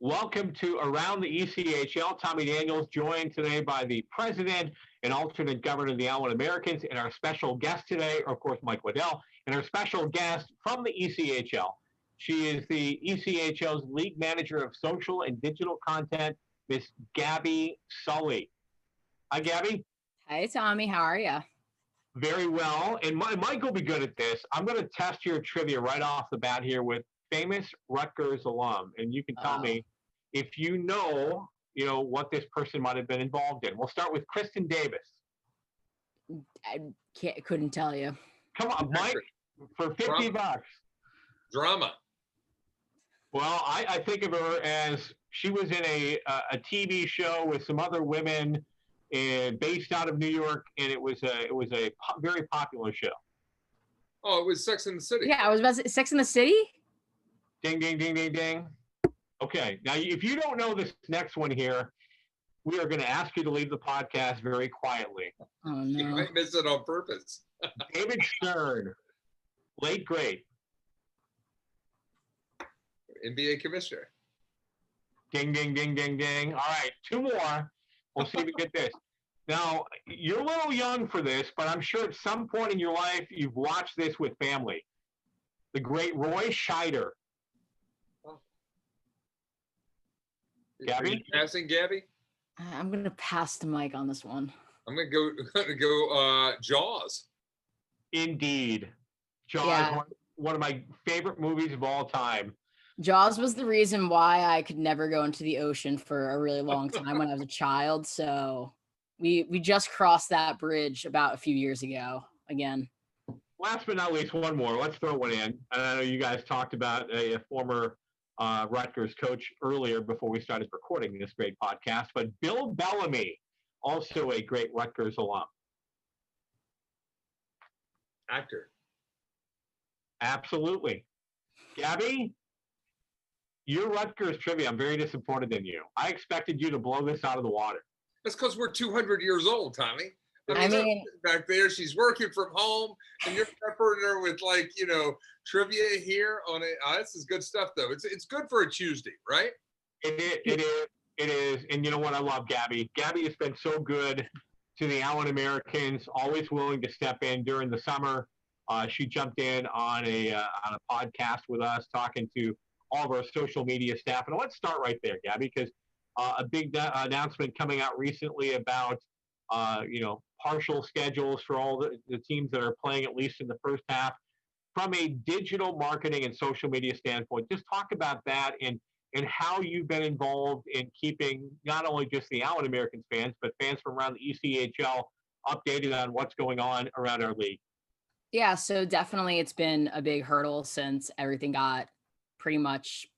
Welcome to Around the ECHL. Tommy Daniels, joined today by the president and alternate governor of the Allen Americans, and our special guest today, of course, Mike Waddell, and our special guest from the ECHL. She is the ECHL's league manager of social and digital content, Miss Gabby Sully. Hi, Gabby. Hey, Tommy. How are you? Very well. And Mike will be good at this. I'm going to test your trivia right off the bat here with famous Rutgers alum, and you can tell me if you know what this person might have been involved in. We'll start with Kristin Davis. I couldn't tell you. Come on, Mike, for $50. Drama. Well, I think of her as she was in a TV show with some other women, based out of New York, and it was a very popular show. Oh, it was Sex and the City. Yeah, I was about to say Sex and the City. Ding, ding, ding, ding, ding. Okay, now if you don't know this next one here, we are going to ask you to leave the podcast very quietly. Oh, no. You might miss it on purpose. David Stern, late great. NBA commissioner. Ding, ding, ding, ding, ding. All right, two more. We'll see if we get this. Now, you're a little young for this, but I'm sure at some point in your life you've watched this with family. The great Roy Scheider. Gabby? Are you passing, Gabby? I'm going to pass the mic on this one. I'm going to go Jaws. Indeed. Jaws, Yeah. one of my favorite movies of all time. Jaws was the reason why I could never go into the ocean for a really long time when I was a child. So we just crossed that bridge about a few years ago again. Last but not least, one more. Let's throw one in. And I know you guys talked about a former Rutgers coach earlier before we started recording this great podcast, but Bill Bellamy, also a great Rutgers alum. Actor. Absolutely. Gabby, your Rutgers trivia, I'm very disappointed in you. I expected you to blow this out of the water. That's because we're 200 years old, Tommy. I mean, back there, she's working from home, and you're peppering her with trivia here on it. This is good stuff, though. It's good for a Tuesday, right? It is. And you know what? I love Gabby. Gabby has been so good to the Allen Americans, always willing to step in during the summer. She jumped in on a podcast with us, talking to all of our social media staff. And let's start right there, Gabby, because a big announcement coming out recently about partial schedules for all the teams that are playing, at least in the first half. From a digital marketing and social media standpoint, just talk about that and how you've been involved in keeping not only just the Allen Americans fans, but fans from around the ECHL updated on what's going on around our league. Yeah, so definitely it's been a big hurdle since everything got pretty much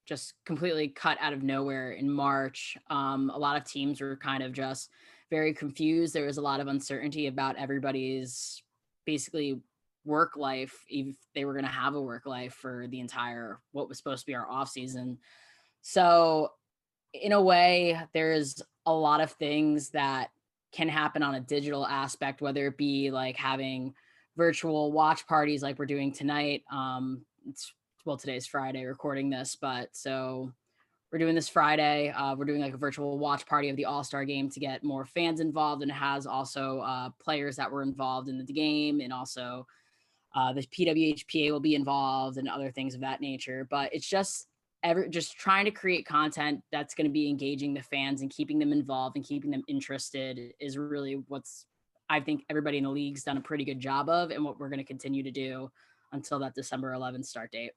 just completely cut out of nowhere in March. A lot of teams were kind of just very confused. There was a lot of uncertainty about everybody's basically work life, if they were going to have a work life for the entire, what was supposed to be our off season. So in a way, there's a lot of things that can happen on a digital aspect, whether it be like having virtual watch parties like we're doing tonight. Today's Friday recording this, but so we're doing this Friday. We're doing like a virtual watch party of the All-Star game to get more fans involved, and it has also players that were involved in the game, and also the PWHPA will be involved and other things of that nature. But it's just trying to create content that's going to be engaging the fans and keeping them involved and keeping them interested is really what's, I think everybody in the league's done a pretty good job of, and what we're going to continue to do until that December 11th start date.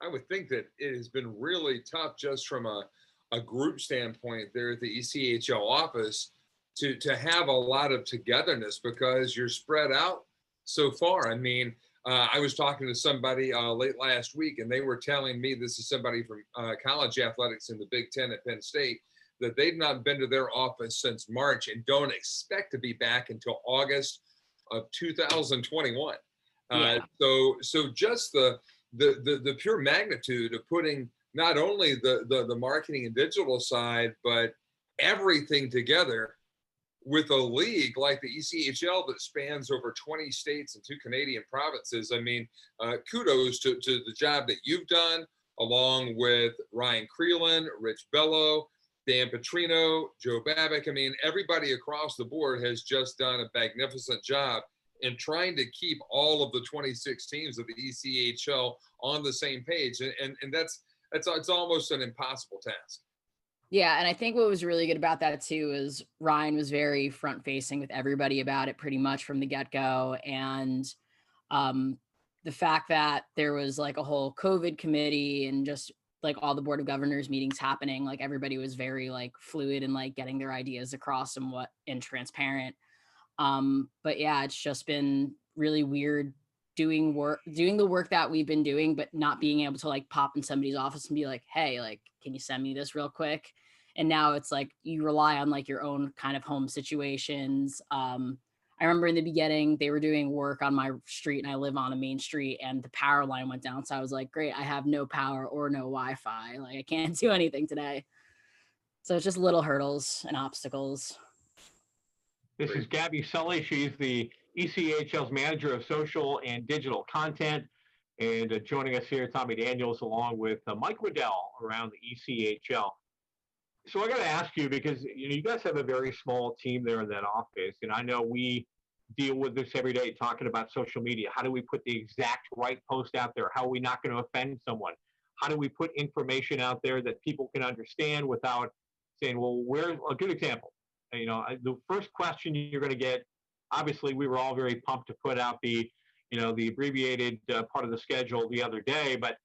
I would think that it has been really tough just from a group standpoint there at the ECHL office to have a lot of togetherness because you're spread out so far. I mean, I was talking to somebody late last week, and they were telling me, this is somebody from college athletics in the Big Ten at Penn State, that they've not been to their office since March and don't expect to be back until August of 2021. Yeah. So just the pure magnitude of putting not only the marketing and digital side, but everything together with a league like the ECHL that spans over 20 states and 2 Canadian provinces. I mean, kudos to the job that you've done, along with Ryan Creelan, Rich Bello, Dan Petrino, Joe Babick. I mean, everybody across the board has just done a magnificent job in trying to keep all of the 26 teams of the ECHL on the same page. And that's it's almost an impossible task. Yeah, and I think what was really good about that too is Ryan was very front facing with everybody about it pretty much from the get-go. And the fact that there was like a whole COVID committee and just like all the board of governors meetings happening, like everybody was very like fluid and like getting their ideas across and transparent. But yeah, it's just been really weird doing the work that we've been doing, but not being able to like pop in somebody's office and be like, hey, like, can you send me this real quick? And now it's like you rely on like your own kind of home situations. I remember in the beginning they were doing work on my street and I live on a main street and the power line went down. So I was like, great, I have no power or no Wi-Fi. Like I can't do anything today. So it's just little hurdles and obstacles. This is Gabby Sully. She's the ECHL's manager of social and digital content. And joining us here, Tommy Daniels, along with Mike Waddell around the ECHL. So I got to ask you, because you guys have a very small team there in that office, and I know we deal with this every day, talking about social media. How do we put the exact right post out there? How are we not going to offend someone? How do we put information out there that people can understand without saying, well, where's a good example? The first question you're going to get, obviously, we were all very pumped to put out the abbreviated part of the schedule the other day, but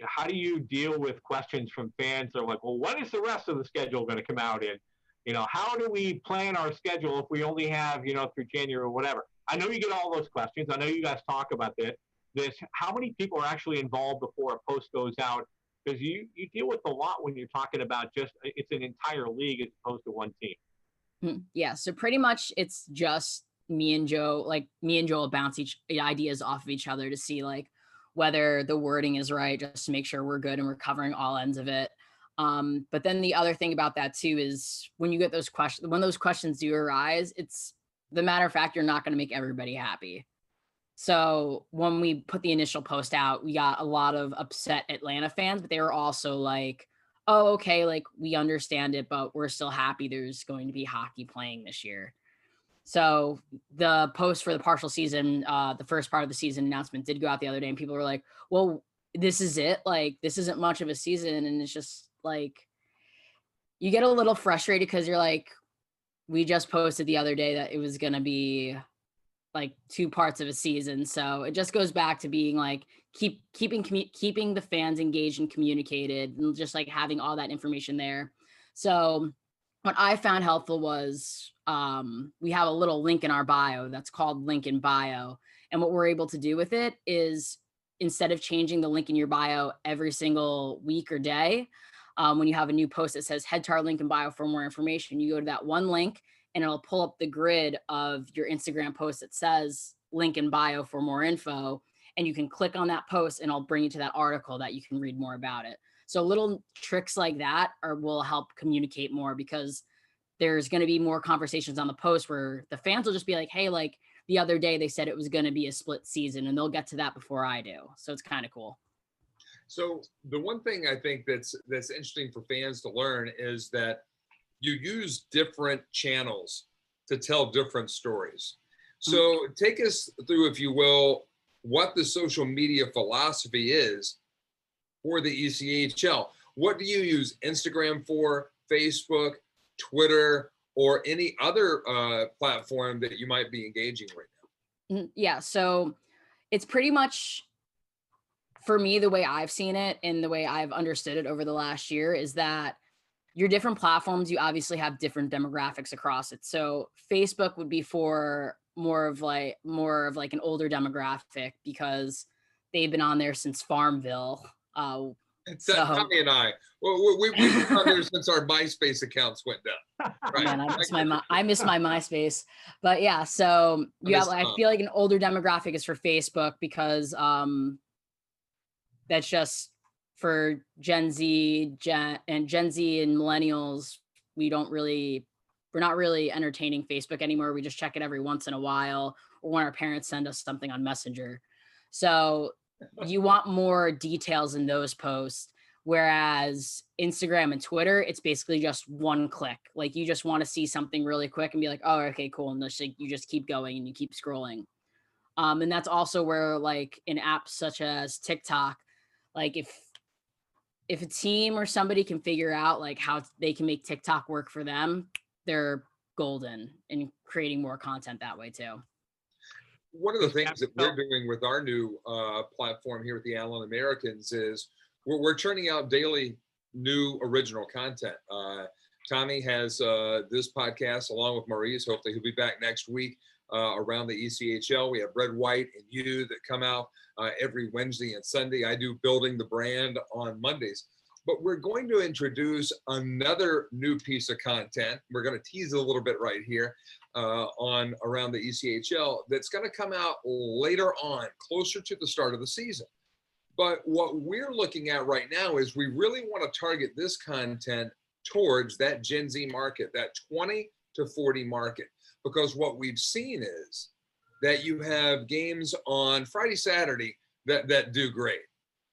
how do you deal with questions from fans that are like, well, when is the rest of the schedule going to come out in? How do we plan our schedule if we only have, through January or whatever? I know you get all those questions. I know you guys talk about this. How many people are actually involved before a post goes out? Because you deal with a lot when you're talking about it's an entire league as opposed to one team. Yeah, so pretty much it's just me and Joe will bounce ideas off of each other to see like whether the wording is right, just to make sure we're good and we're covering all ends of it. But then the other thing about that too is when you get those questions, when those questions do arise, it's the matter of fact, you're not going to make everybody happy. So when we put the initial post out, we got a lot of upset Atlanta fans, but they were also like, oh, okay, like we understand it, but we're still happy there's going to be hockey playing this year. So the post for the partial season, the first part of the season announcement did go out the other day and people were like, well, this is it. Like, this isn't much of a season. And it's just like, you get a little frustrated because you're like, we just posted the other day that it was going to be like 2 parts of a season. So it just goes back to being like, keeping the fans engaged and communicated and just like having all that information there. So what I found helpful was we have a little link in our bio that's called Link in Bio. And what we're able to do with it is instead of changing the link in your bio every single week or day, when you have a new post that says head to our link in bio for more information, you go to that one link and it'll pull up the grid of your Instagram post that says link in bio for more info. And you can click on that post and I'll bring you to that article that you can read more about it. So little tricks like that will help communicate more because there's going to be more conversations on the post where the fans will just be like, hey, like the other day they said it was going to be a split season and they'll get to that before I do. So it's kind of cool. So the one thing I think that's interesting for fans to learn is that you use different channels to tell different stories. So take us through, if you will, what the social media philosophy is for the ECHL. What do you use Instagram for, Facebook, Twitter, or any other platform that you might be engaging right now? Yeah, so it's pretty much, for me, the way I've seen it and the way I've understood it over the last year is that your different platforms, you obviously have different demographics across it. So Facebook would be for more of like an older demographic because they've been on there since Farmville. Tommy and I, we've been on there since our MySpace accounts went down. Right? Man, I miss my MySpace. But yeah, so I feel like an older demographic is for Facebook because that's just for Gen Z and millennials. We're not really entertaining Facebook anymore. We just check it every once in a while or when our parents send us something on Messenger. So you want more details in those posts. Whereas Instagram and Twitter, it's basically just one click. Like you just want to see something really quick and be like, oh, okay, cool. And just, like, you just keep going and you keep scrolling. And that's also where, like, in apps such as TikTok, like if a team or somebody can figure out like how they can make TikTok work for them, they're golden in creating more content that way too. One of the things that we're doing with our new platform here at the Allen Americans is we're churning out daily new original content. Tommy has this podcast along with Maurice. Hopefully he'll be back next week around the ECHL. We have Red, White, and You that come out every Wednesday and Sunday. I do Building the Brand on Mondays. But we're going to introduce another new piece of content. We're going to tease a little bit right here on around the ECHL that's going to come out later on, closer to the start of the season. But what we're looking at right now is we really want to target this content towards that Gen Z market, that 20 to 40 market, because what we've seen is that you have games on Friday, Saturday that do great.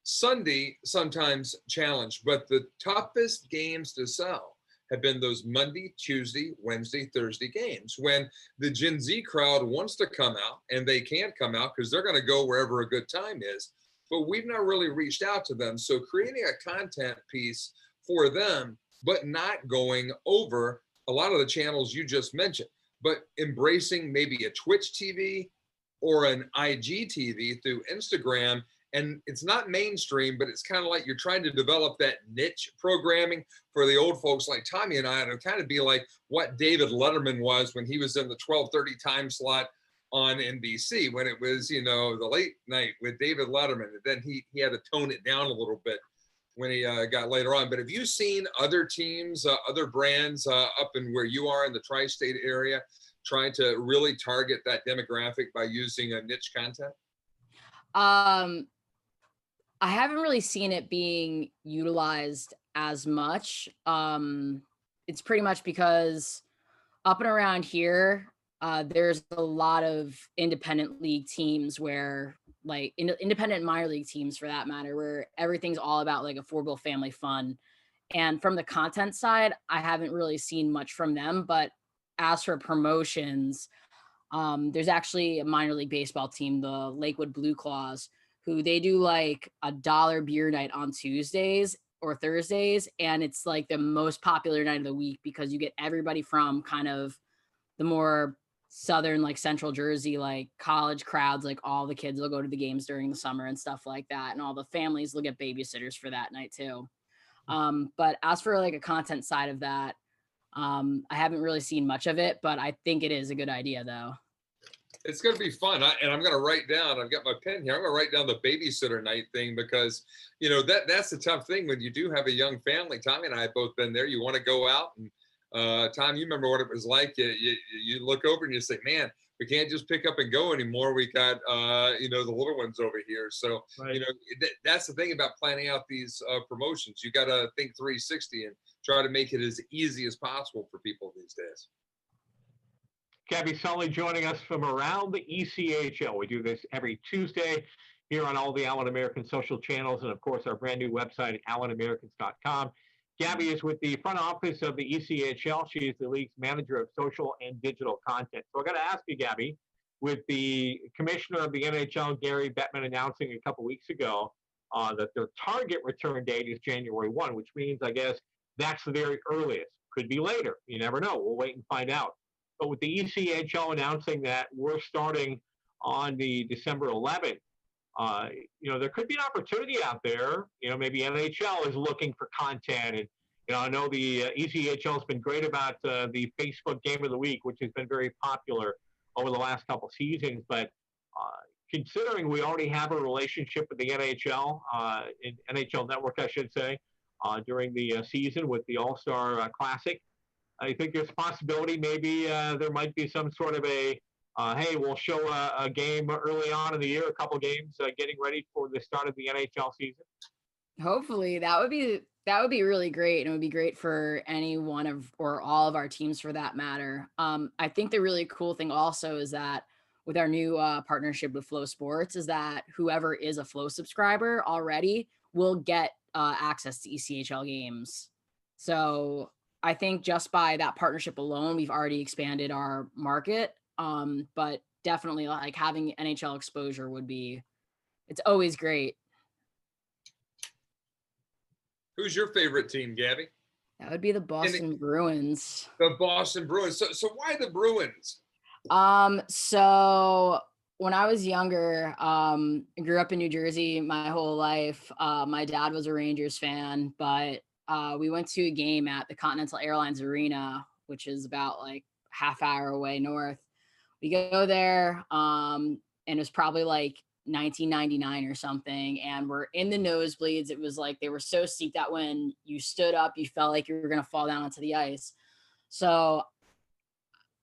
Sunday sometimes challenged, but the toughest games to sell have been those Monday, Tuesday, Wednesday, Thursday games when the Gen Z crowd wants to come out, and they can't come out because they're going to go wherever a good time is. But we've not really reached out to them. So creating a content piece for them, but not going over a lot of the channels you just mentioned, but embracing maybe a Twitch TV or an IGTV through Instagram. And it's not mainstream, but it's kind of like you're trying to develop that niche programming for the old folks like Tommy and I. It'll kind of be like what David Letterman was when he was in the 12:30 time slot on NBC, when it was, the late night with David Letterman. And then he had to tone it down a little bit when he got later on. But have you seen other teams, other brands up in where you are in the tri-state area trying to really target that demographic by using a niche content? I haven't really seen it being utilized as much. It's pretty much because up and around here, there's a lot of independent league teams where, like, independent minor league teams for that matter, where everything's all about like a four-bill family fun. And from the content side, I haven't really seen much from them. But as for promotions, there's actually a minor league baseball team, the Lakewood Blue Claws, who they do like $1 beer night on Tuesdays or Thursdays. And it's like the most popular night of the week because you get everybody from kind of the more southern, like central Jersey, like college crowds, like all the kids will go to the games during the summer and stuff like that. And all the families will get babysitters for that night too. But as for like a content side of that, I haven't really seen much of it, but I think it is a good idea though. It's going to be fun. And I'm going to write down, I've got my pen here. I'm going to write down the babysitter night thing because, that's the tough thing when you do have a young family. Tommy and I have both been there. You want to go out and Tom, you remember what it was like. You look over and you say, man, we can't just pick up and go anymore. We got, the little ones over here. So, right. That's the thing about planning out these promotions. You got to think 360 and try to make it as easy as possible for people these days. Gabby, Sully joining us from around the ECHL. We do this every Tuesday here on all the Allen American social channels and, of course, our brand new website at allenamericans.com. Gabby is with the front office of the ECHL. She is the league's manager of social and digital content. So I got to ask you, Gabby, with the commissioner of the NHL, Gary Bettman, announcing a couple weeks ago that their target return date is January 1, which means, I guess, that's the very earliest. Could be later. You never know. We'll wait and find out. But with the ECHL announcing that we're starting on the December 11th, there could be an opportunity out there. Maybe NHL is looking for content. And, I know the ECHL has been great about the Facebook Game of the Week, which has been very popular over the last couple seasons. But considering we already have a relationship with the NHL, NHL Network, I should say, during the season with the All-Star Classic, I think there's a possibility maybe there might be some sort of hey, we'll show a game early on in the year, a couple games getting ready for the start of the NHL season. Hopefully that would be really great. And it would be great for any one of or all of our teams for that matter. I think the really cool thing also is that with our new partnership with Flow Sports is that whoever is a Flow subscriber already will get access to ECHL games. So I think just by that partnership alone, we've already expanded our market. But definitely like having NHL exposure it's always great. Who's your favorite team, Gabby? That would be the Boston Bruins. The Boston Bruins. So why the Bruins? So when I was younger, I grew up in New Jersey my whole life. My dad was a Rangers fan, but we went to a game at the Continental Airlines Arena, which is about like half hour away north. We go there, and it was probably like 1999 or something, and we're in the nosebleeds. It was like they were so steep that when you stood up, you felt like you were going to fall down onto the ice. So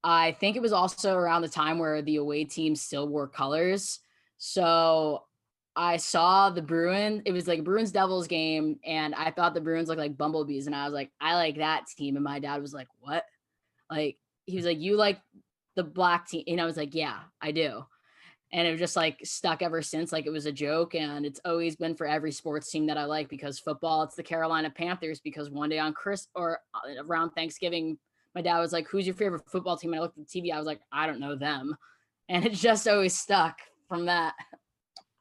I think it was also around the time where the away team still wore colors. So I saw the Bruins. It was like a Bruins Devils game, and I thought the Bruins looked like bumblebees, and I was like, I like that team. And my dad was like, what? Like, he was like, you like the black team? And I was like, yeah, I do. And it was just like stuck ever since. Like, it was a joke, and it's always been for every sports team that I like. Because football, it's the Carolina Panthers, because one day on around Thanksgiving, my dad was like, who's your favorite football team? And I looked at the TV, I was like, I don't know them. And it just always stuck from that.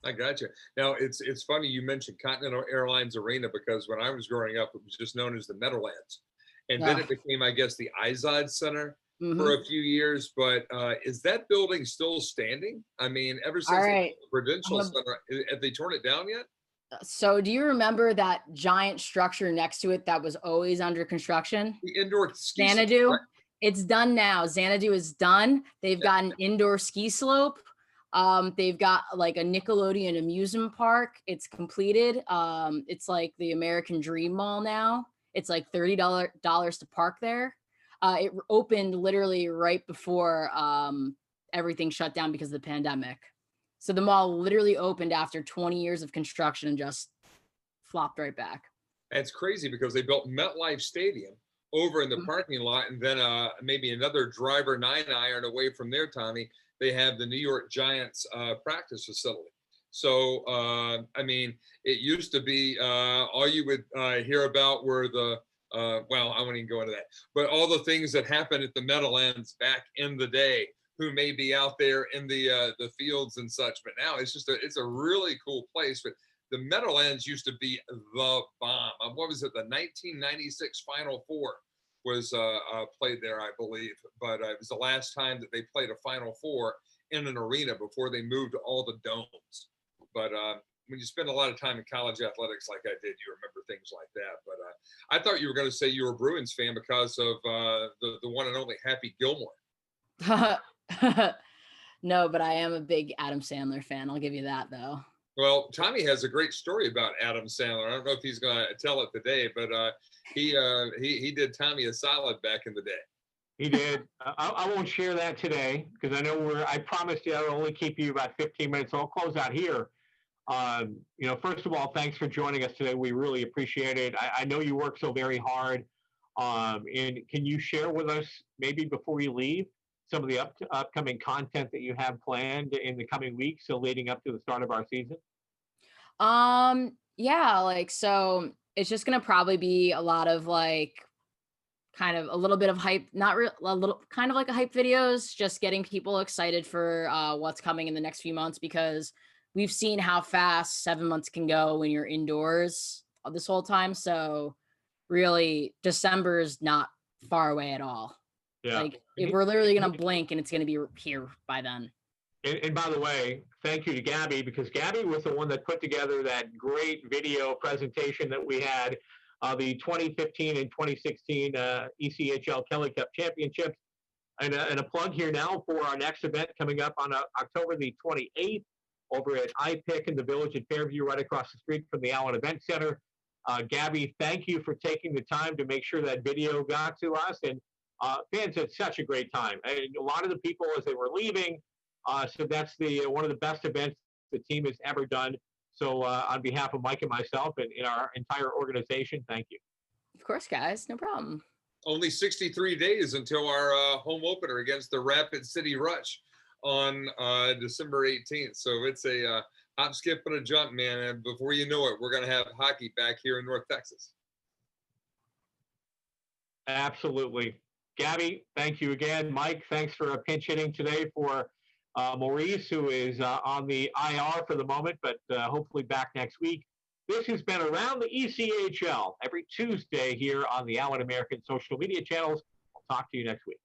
I got you. Now, it's funny you mentioned Continental Airlines Arena, because when I was growing up, it was just known as the Meadowlands. And then it became, I guess, the Izod Center for a few years. But is that building still standing? I mean, ever since the Prudential Center, have they torn it down yet? So do you remember that giant structure next to it that was always under construction? The indoor ski Xanadu. slope. It's done now. Xanadu is done. They've got an indoor ski slope. They've got like a Nickelodeon amusement park. It's completed. It's like the American Dream Mall now. It's like $30 to park there. It opened literally right before everything shut down because of the pandemic. So the mall literally opened after 20 years of construction and just flopped right back. It's crazy because they built MetLife Stadium over in the parking lot, and then maybe another driver 9-iron away from there, Tommy, they have the New York Giants practice facility. So, I mean, it used to be all you would hear about were the, well, I won't even go into that, but all the things that happened at the Meadowlands back in the day, who may be out there in the fields and such. But now it's just it's a really cool place. But the Meadowlands used to be the bomb. What was it? The 1996 Final Four was played there, I believe. But it was the last time that they played a Final Four in an arena before they moved to all the domes. But when you spend a lot of time in college athletics like I did, you remember things like that. But I thought you were going to say you were a Bruins fan because of the one and only Happy Gilmore. No, but I am a big Adam Sandler fan. I'll give you that, though. Well, Tommy has a great story about Adam Sandler. I don't know if he's going to tell it today, but he did Tommy a solid back in the day. He did. I won't share that today because I know I promised you I'll only keep you about 15 minutes. So I'll close out here. First of all, thanks for joining us today. We really appreciate it. I know you work so very hard. And can you share with us, maybe before you leave, some of the upcoming content that you have planned in the coming weeks, so leading up to the start of our season? Yeah, so it's just gonna probably be a lot of kind of a little bit of hype, a little kind of like a hype videos, just getting people excited for what's coming in the next few months, because we've seen how fast 7 months can go when you're indoors this whole time. So really, December is not far away at all. Yeah. If we're literally going to blink and it's going to be here by then. And by the way, thank you to Gabby, because Gabby was the one that put together that great video presentation that we had, the 2015 and 2016 ECHL Kelly Cup Championships. And a plug here now for our next event coming up on October the 28th over at IPIC in the Village at Fairview, right across the street from the Allen Event Center. Gabby, thank you for taking the time to make sure that video got to us. And fans had such a great time. And a lot of the people, as they were leaving, so that's one of the best events the team has ever done. So on behalf of Mike and myself and our entire organization, thank you. Of course, guys, no problem. Only 63 days until our home opener against the Rapid City Rush on December 18th. So it's a hop, skip, and a jump, man. And before you know it, we're going to have hockey back here in North Texas. Absolutely. Gabby, thank you again. Mike, thanks for pinch hitting today for Maurice, who is on the IR for the moment, but hopefully back next week. This has been Around the ECHL every Tuesday here on the Allen American social media channels. I'll talk to you next week.